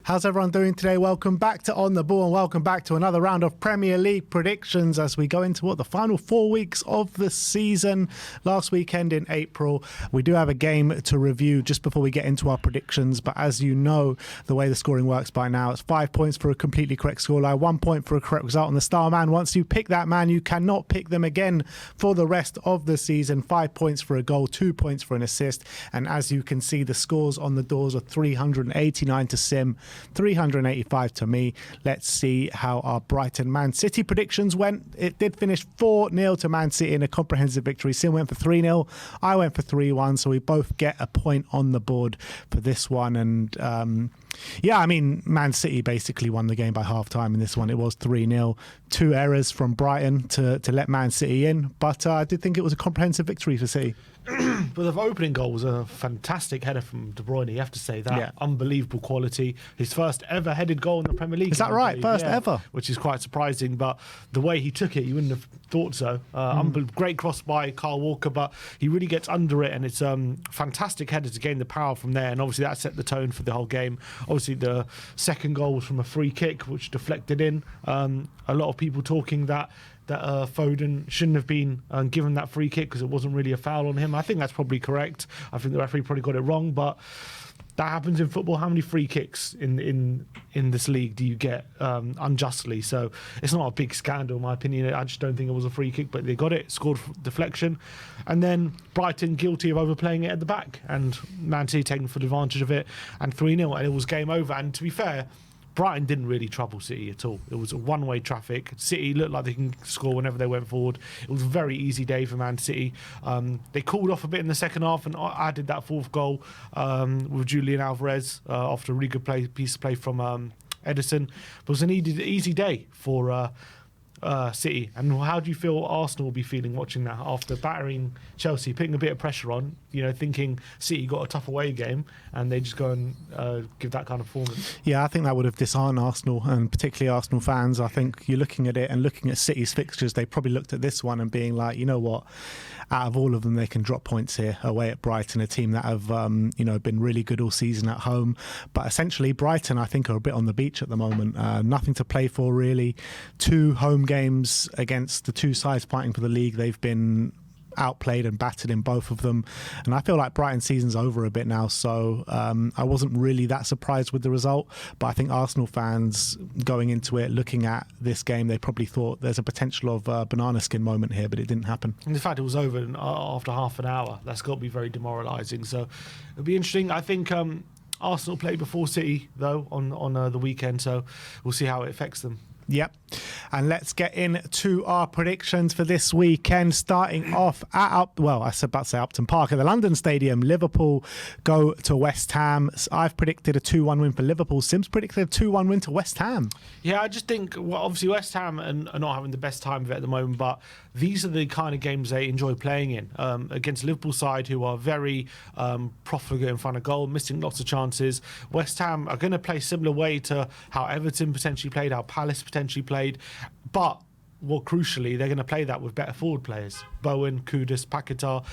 How's everyone doing today? Welcome back to On The Ball and welcome back to another round of Premier League predictions as we go into the final 4 weeks of the season. Last weekend in April, we do have a game to review just before we get into our predictions, but as you know, the way the scoring works by now, it's 5 points for a completely correct scoreline, 1 point for a correct result, and the star man, once you pick that man, you cannot pick them again for the rest of the season. 5 points for a goal, 2 points for an assist, and as you can see, the scores on the doors are 389 to Sim, 385 to me. Let's see how our Brighton Man City predictions went. It did finish 4-0 to Man City in a comprehensive victory. Sim went for 3-0. I went for 3-1. So we both get a point on the board for this one. And Man City basically won the game by half time in this one. It was 3-0. 2 errors from Brighton to let Man City in. But I did think it was a comprehensive victory for City. But the opening goal was a fantastic header from De Bruyne. You have to say that. Yeah. Unbelievable quality. His first ever headed goal in the Premier League. Is that right? First ever? Which is quite surprising. But the way he took it, you wouldn't have thought so. Great cross by Kyle Walker, but he really gets under it, and it's fantastic header to gain the power from there. And obviously that set the tone for the whole game. Obviously the second goal was from a free kick, which deflected in. A lot of people talking that Foden shouldn't have been given that free kick because it wasn't really a foul on him. I think that's probably correct. I think the referee probably got it wrong, but that happens in football. How many free kicks in this league do you get unjustly? So it's not a big scandal, in my opinion. I just don't think it was a free kick, but they got it, scored deflection. And then Brighton guilty of overplaying it at the back, and Man City taking full advantage of it, and 3-0, and it was game over. And to be fair, Brighton didn't really trouble City at all. It was a one-way traffic. City looked like they can score whenever they went forward. It was a very easy day for Man City. They cooled off a bit in the second half and added that fourth goal with Julian Alvarez after a really good piece of play from Ederson. But it was an easy day for City. And how do you feel Arsenal will be feeling watching that after battering Chelsea, putting a bit of pressure on, thinking City got a tough away game and they just go and give that kind of performance? Yeah, I think that would have disarmed Arsenal, and particularly Arsenal fans. I think you're looking at it and looking at City's fixtures, they probably looked at this one and being like, you know what, out of all of them, they can drop points here away at Brighton, a team that have been really good all season at home. But essentially, Brighton, I think, are a bit on the beach at the moment. Nothing to play for, really. 2 home games against the 2 sides fighting for the league. They've been outplayed and battered in both of them, and I feel like Brighton's season's over a bit now, so I wasn't really that surprised with the result. But I think Arsenal fans going into it, looking at this game, they probably thought there's a potential of a banana skin moment here, but it didn't happen. And the fact it was over after half an hour, that's got to be very demoralising. So it'll be interesting. I think Arsenal played before City though on the weekend, so we'll see how it affects them. Yep. And let's get into our predictions for this weekend, starting off at Upton Park at the London Stadium. Liverpool go to West Ham. I've predicted a 2-1 win for Liverpool. Sim's predicted a 2-1 win to West Ham. Yeah, I just think, obviously West Ham are not having the best time of it at the moment, but these are the kind of games they enjoy playing in. Against Liverpool side, who are very profligate in front of goal, missing lots of chances. West Ham are going to play similar way to how Everton potentially played, how Palace potentially played, but crucially, they're going to play that with better forward players. Bowen, Kudus, Paquetá.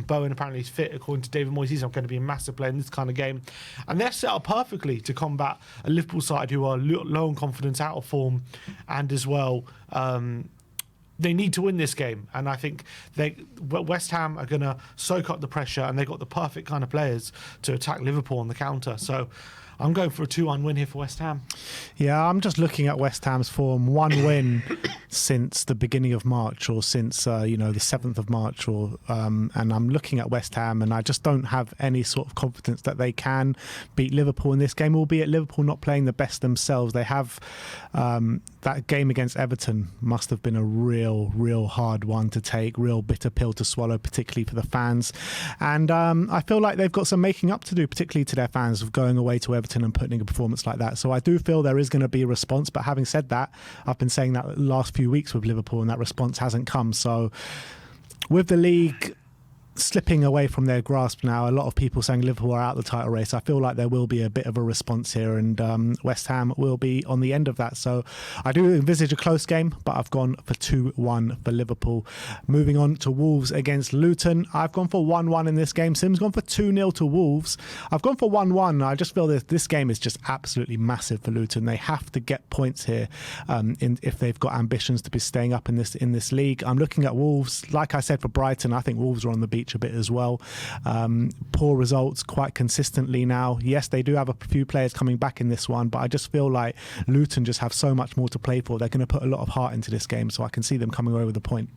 Bowen apparently is fit, according to David Moyes. He's not going to be a massive player in this kind of game. And they're set up perfectly to combat a Liverpool side who are low on confidence, out of form, and as well, they need to win this game. And I think West Ham are going to soak up the pressure, and they've got the perfect kind of players to attack Liverpool on the counter. So I'm going for a 2-1 win here for West Ham. Yeah, I'm just looking at West Ham's form. 1 win since the beginning of March, or since the 7th of March, and I'm looking at West Ham, and I just don't have any sort of confidence that they can beat Liverpool in this game, albeit Liverpool not playing the best themselves. They have that game against Everton must have been a real hard one to take, real bitter pill to swallow, particularly for the fans. And I feel like they've got some making up to do, particularly to their fans, of going away to Everton and putting in a performance like that. So I do feel there is going to be a response, but having said that, I've been saying that the last few weeks with Liverpool, and that response hasn't come. So with the league slipping away from their grasp now. A lot of people saying Liverpool are out of the title race. I feel like there will be a bit of a response here, and West Ham will be on the end of that. So I do envisage a close game, but I've gone for 2-1 for Liverpool. Moving on to Wolves against Luton. I've gone for 1-1 in this game. Sim's gone for 2-0 to Wolves. I've gone for 1-1. I just feel that this game is just absolutely massive for Luton. They have to get points here if they've got ambitions to be staying up in this league. I'm looking at Wolves. Like I said for Brighton, I think Wolves are on the beach a bit as well. Poor results quite consistently now. Yes, they do have a few players coming back in this one, but I just feel like Luton just have so much more to play for. They're going to put a lot of heart into this game, so I can see them coming away with a point.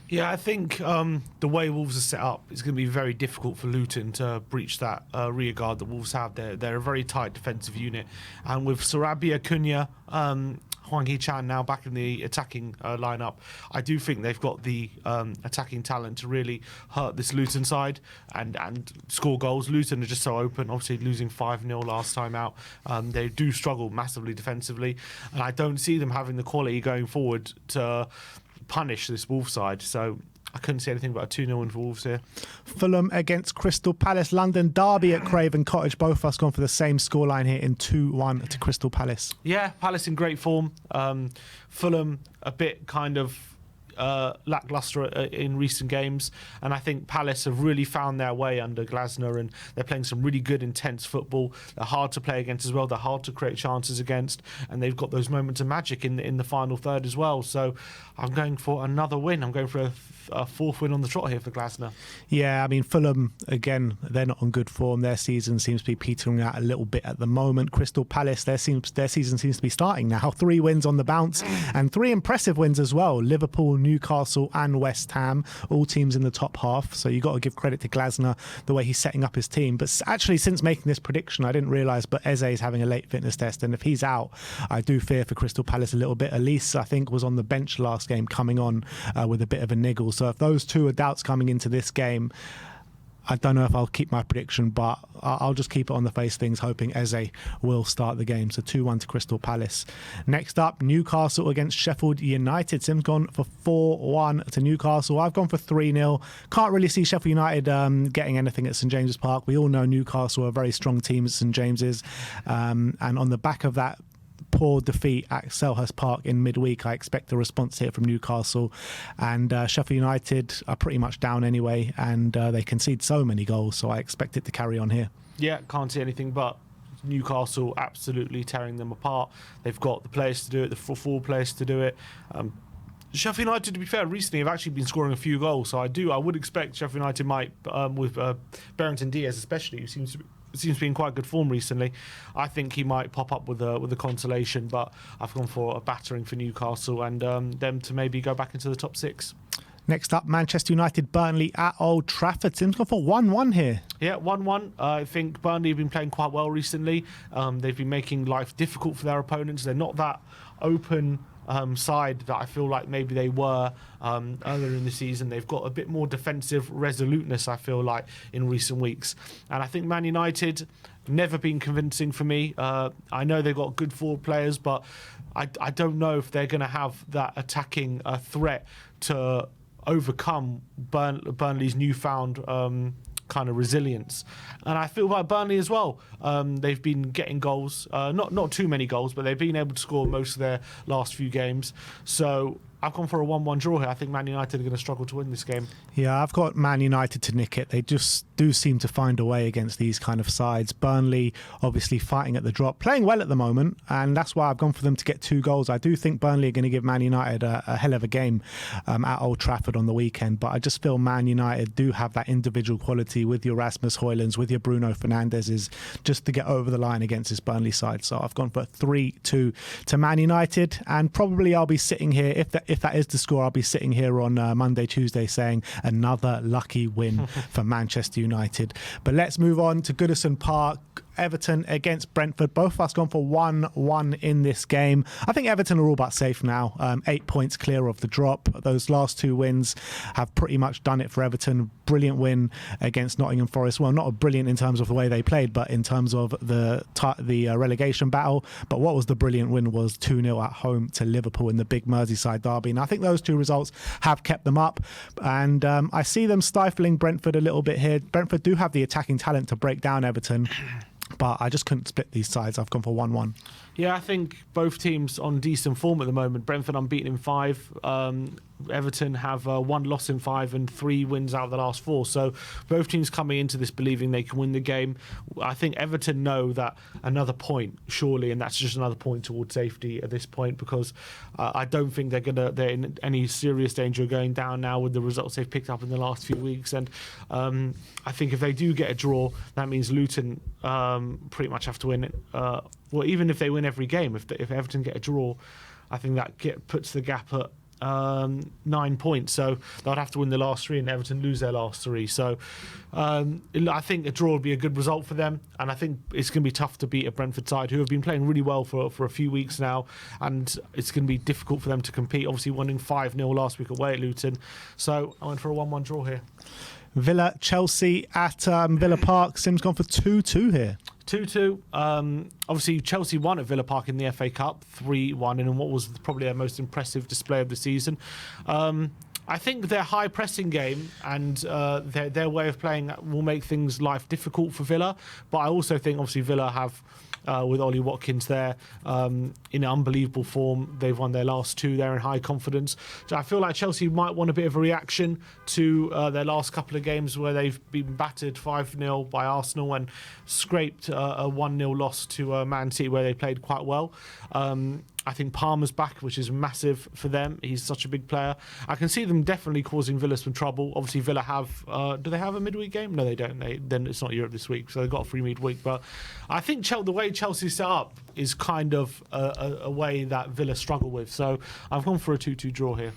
Yeah, I think the way Wolves are set up, it's going to be very difficult for Luton to breach that rear guard that Wolves have. They're a very tight defensive unit, and with Sarabia, Cunha, Hwang Hee-chan now back in the attacking lineup, I do think they've got the attacking talent to really hurt this Luton side and score goals. Luton are just so open, obviously losing 5-0 last time out. They do struggle massively defensively, and I don't see them having the quality going forward to punish this Wolves side. So I couldn't see anything but a 2-0 win for Wolves here. Fulham against Crystal Palace. London derby at Craven Cottage. Both of us gone for the same scoreline here in 2-1 to Crystal Palace. Yeah, Palace in great form. Fulham a bit kind of lacklustre in recent games, and I think Palace have really found their way under Glasner, and they're playing some really good intense football. They're hard to play against as well, they're hard to create chances against, and they've got those moments of magic in the final third as well. So I'm going for another win. I'm going for a fourth win on the trot here for Glasner. Yeah, I mean, Fulham, again, they're not on good form. Their season seems to be petering out a little bit at the moment. Crystal Palace, their season seems to be starting now. 3 wins on the bounce and 3 impressive wins as well. Liverpool, Newcastle and West Ham, all teams in the top half. So you've got to give credit to Glasner, the way he's setting up his team. But actually, since making this prediction, I didn't realise, but Eze is having a late fitness test. And if he's out, I do fear for Crystal Palace a little bit. Elise, I think, was on the bench last game coming on with a bit of a niggle. So if those two are doubts coming into this game, I don't know if I'll keep my prediction, but I'll just keep it on the face of things, hoping Eze will start the game. So 2-1 to Crystal Palace. Next up, Newcastle against Sheffield United. Sim's gone for 4-1 to Newcastle. I've gone for 3-0. Can't really see Sheffield United getting anything at St James's Park. We all know Newcastle are a very strong team at St James's. And on the back of that poor defeat at Selhurst Park in midweek, I expect a response here from Newcastle. And Sheffield United are pretty much down anyway, and they concede so many goals, so I expect it to carry on here. Yeah, can't see anything but Newcastle absolutely tearing them apart. They've got the players to do it, the full players to do it. Sheffield United, to be fair, recently have actually been scoring a few goals, so I would expect Sheffield United might, with Berrington Diaz especially, who seems to be in quite good form recently. I think he might pop up with a consolation, but I've gone for a battering for Newcastle and them to maybe go back into the top 6. Next up, Manchester United, Burnley at Old Trafford. Tim's gone for 1-1 here. Yeah, 1-1. I think Burnley have been playing quite well recently. They've been making life difficult for their opponents. They're not that open side that I feel like maybe they were earlier in the season. They've got a bit more defensive resoluteness, I feel like, in recent weeks. And I think Man United never been convincing for me. I know they've got good forward players, but I don't know if they're going to have that attacking threat to overcome Burnley's newfound kind of resilience. And I feel like Burnley as well. They've been getting goals, not too many goals, but they've been able to score most of their last few games. So I've gone for a 1-1 draw here. I think Man United are going to struggle to win this game. Yeah, I've got Man United to nick it. They just do seem to find a way against these kind of sides. Burnley obviously fighting at the drop, playing well at the moment, and that's why I've gone for them to get 2 goals. I do think Burnley are going to give Man United a hell of a game at Old Trafford on the weekend, but I just feel Man United do have that individual quality with your Rasmus Højlunds, with your Bruno Fernandez's, just to get over the line against this Burnley side. So I've gone for 3-2 to Man United, and probably I'll be sitting here, if that is the score, I'll be sitting here on Monday, Tuesday saying another lucky win for Manchester United. But let's move on to Goodison Park. Everton against Brentford. Both of us gone for 1-1 in this game. I think Everton are all but safe now. 8 points clear of the drop. Those last 2 wins have pretty much done it for Everton. Brilliant win against Nottingham Forest. Well, not a brilliant in terms of the way they played, but in terms of the relegation battle. But what was the brilliant win was 2-0 at home to Liverpool in the big Merseyside derby. And I think those 2 results have kept them up. And I see them stifling Brentford a little bit here. Brentford do have the attacking talent to break down Everton, but I just couldn't split these sides. I've gone for 1-1. Yeah, I think both teams on decent form at the moment. Brentford unbeaten in 5. Everton have 1 loss in 5 and 3 wins out of the last 4. So both teams coming into this believing they can win the game. I think Everton know that another point, surely, and that's just another point towards safety at this point, because I don't think they're in any serious danger of going down now with the results they've picked up in the last few weeks. And I think if they do get a draw, that means Luton pretty much have to win it. Well, even if they win every game, if Everton get a draw, I think that puts the gap at 9 points. So they'll have to win the last 3 and Everton lose their last 3. So I think a draw would be a good result for them. And I think it's going to be tough to beat a Brentford side who have been playing really well for a few weeks now. And it's going to be difficult for them to compete. Obviously, winning 5-0 last week away at Luton. So I went for a 1-1 draw here. Villa, Chelsea at Villa Park. Sim's gone for 2-2 here. 2-2. Obviously, Chelsea won at Villa Park in the FA Cup 3-1 in what was probably their most impressive display of the season. I think their high pressing game and their way of playing will make life difficult for Villa. But I also think, obviously, Villa have, with Ollie Watkins there, in unbelievable form. They've won their last 2 there in high confidence. So I feel like Chelsea might want a bit of a reaction to their last couple of games where they've been battered 5-0 by Arsenal and scraped a 1-0 loss to Man City where they played quite well. I think Palmer's back, which is massive for them. He's such a big player. I can see them definitely causing Villa some trouble. Obviously, Villa have... do they have a midweek game? No, they don't. Then it's not Europe this week, so they've got a free midweek. But I think the way Chelsea's set up is kind of a way that Villa struggle with. So I've gone for a 2-2 draw here.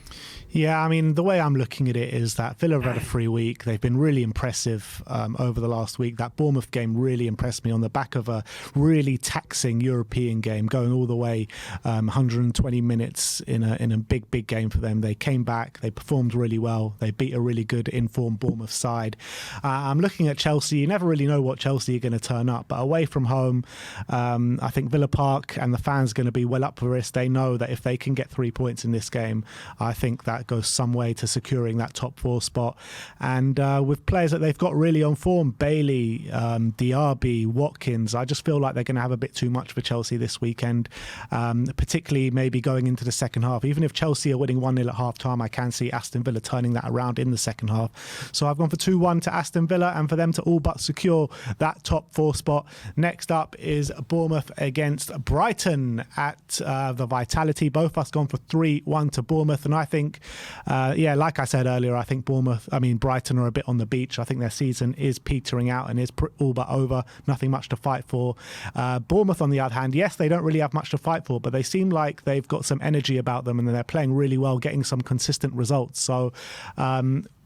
Yeah, I mean, the way I'm looking at it is that Villa have had a free week. They've been really impressive over the last week. That Bournemouth game really impressed me on the back of a really taxing European game, going all the way 120 minutes in a big game for them. They came back. They performed really well. They beat a really good informed Bournemouth side. I'm looking at Chelsea. You never really know what Chelsea are going to turn up, but away from home, I think Villa Park and the fans are going to be well up for this. They know that if they can get 3 points in this game, I think that goes some way to securing that top 4 spot. And with players that they've got really on form, Bailey, Diaby, Watkins, I just feel like they're going to have a bit too much for Chelsea this weekend, particularly maybe going into the second half. Even if Chelsea are winning 1-0 at half time, I can see Aston Villa turning that around in the second half. So I've gone for 2-1 to Aston Villa and for them to all but secure that top 4 spot. Next up is Bournemouth against Brighton at the Vitality. Both of us gone for 3-1 to Bournemouth, and I think like I said earlier, I think Brighton are a bit on the beach. I think their season is petering out and is all but over. Nothing much to fight for. Bournemouth, on the other hand, yes, they don't really have much to fight for, but they seem like they've got some energy about them and they're playing really well, getting some consistent results. So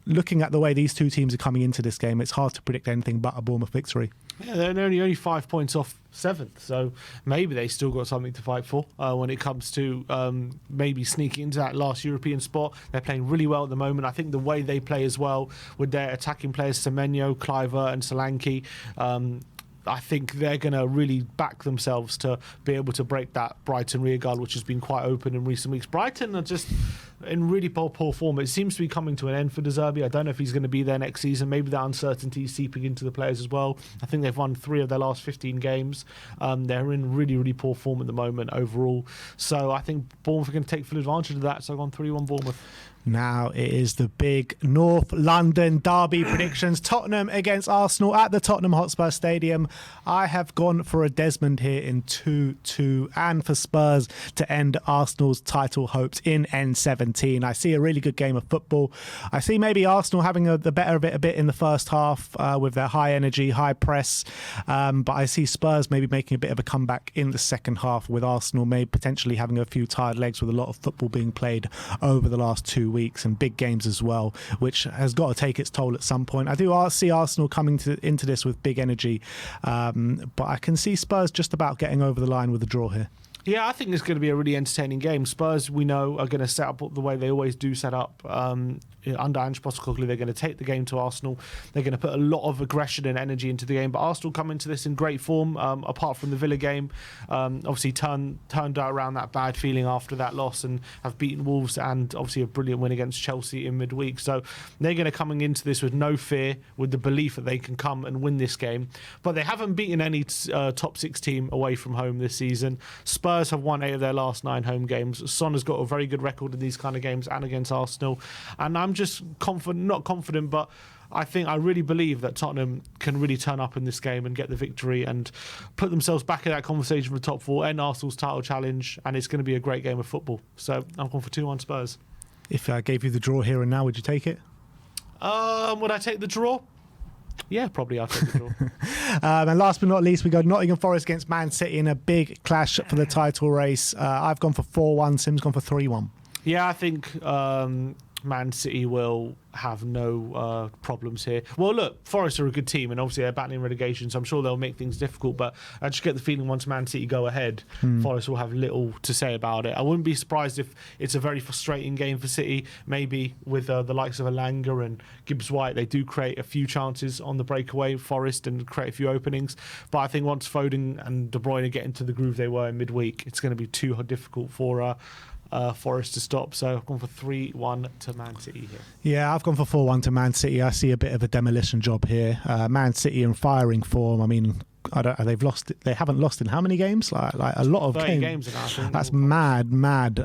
looking at the way these 2 teams are coming into this game, it's hard to predict anything but a Bournemouth victory. Yeah, they're only 5 points off 7th, so maybe they still got something to fight for when it comes to maybe sneaking into that last European spot. They're playing really well at the moment. I think the way they play as well, with their attacking players, Semenyo, Cliver and Solanke, I think they're going to really back themselves to be able to break that Brighton rearguard, which has been quite open in recent weeks. Brighton are just in really poor form. It seems to be coming to an end for De Zerbi. I don't know if he's going to be there next season. Maybe that uncertainty is seeping into the players as well. I think they've won 3 of their last 15 games. They're in really poor form at the moment overall. So I think Bournemouth are going to take full advantage of that. So I've gone 3-1 Bournemouth. Now it is the big North London derby predictions. Tottenham against Arsenal at the Tottenham Hotspur Stadium. I have gone for a Desmond here in 2-2 and for Spurs to end Arsenal's title hopes in N17. 17. I see a really good game of football. I see maybe Arsenal having the better of it a bit in the first half with their high energy, high press. But I see Spurs maybe making a bit of a comeback in the second half, with Arsenal maybe potentially having a few tired legs, with a lot of football being played over the last 2 weeks and big games as well, which has got to take its toll at some point. I do see Arsenal coming into this with big energy, but I can see Spurs just about getting over the line with a draw here. Yeah, I think it's going to be a really entertaining game. Spurs, we know, are going to set up the way they always do set up. Under Ange Postecoglou, they're going to take the game to Arsenal. They're going to put a lot of aggression and energy into the game. But Arsenal come into this in great form, apart from the Villa game. Obviously turned around that bad feeling after that loss and have beaten Wolves, and obviously a brilliant win against Chelsea in midweek. So they're going to coming into this with no fear, with the belief that they can come and win this game. But they haven't beaten any top 6 team away from home this season. Spurs have won 8 of their last 9 home games. Son has got a very good record in these kind of games and against Arsenal. And I'm just not confident, but I really believe that Tottenham can really turn up in this game and get the victory and put themselves back in that conversation for top 4 and Arsenal's title challenge. And it's going to be a great game of football. So I'm going for 2-1 Spurs. If I gave you the draw here and now, would you take it? Would I take the draw? Yeah, probably I'll take the draw. And last but not least, we go Nottingham Forest against Man City in a big clash for the title race. I've gone for 4-1. Sim's gone for 3-1. Yeah, I think Man City will have no problems here. Well, look, Forest are a good team, and obviously they're battling relegation, so I'm sure they'll make things difficult. But I just get the feeling once Man City go ahead, Forest will have little to say about it. I wouldn't be surprised if it's a very frustrating game for City, maybe with the likes of Elanga and Gibbs-White. They do create a few chances on the breakaway, Forest, and create a few openings. But I think once Foden and De Bruyne get into the groove they were in midweek, it's going to be too difficult for Forest to stop. So I've gone for 3-1 to Man City here. Yeah, I've gone for 4-1 to Man City. I see a bit of a demolition job here. Man City in firing form. I mean, they've lost. They haven't lost in how many games? Like a lot of 30 games now, I think. That's mad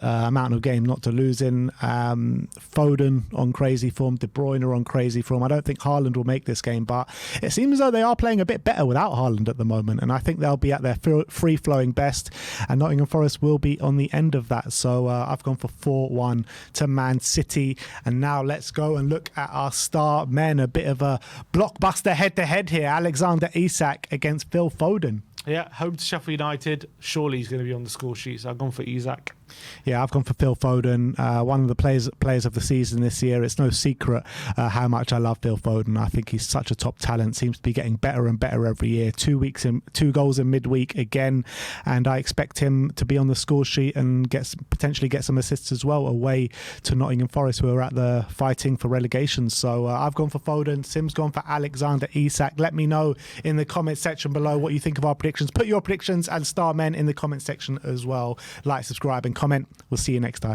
amount of game not to lose in. Foden on crazy form, De Bruyne on crazy form. I don't think Haaland will make this game, but it seems as though they are playing a bit better without Haaland at the moment, and I think they'll be at their free-flowing best, and Nottingham Forest will be on the end of that. So I've gone for 4-1 to Man City. And now let's go and look at our star men. A bit of a blockbuster head-to-head here. Alexander Isak against Phil Foden. Yeah, home to Sheffield United. Surely he's going to be on the score sheet, so I've gone for Isak. Yeah, I've gone for Phil Foden, one of the players of the season this year. It's no secret how much I love Phil Foden. I think he's such a top talent, seems to be getting better and better every year. 2 goals in midweek again, and I expect him to be on the score sheet and potentially get some assists as well away to Nottingham Forest, who are at the fighting for relegation. So I've gone for Foden. Sim's gone for Alexander Isak. Let me know in the comment section below what you think of our predictions. Put your predictions and star men in the comment section as well. Like, subscribe and comment. We'll see you next time.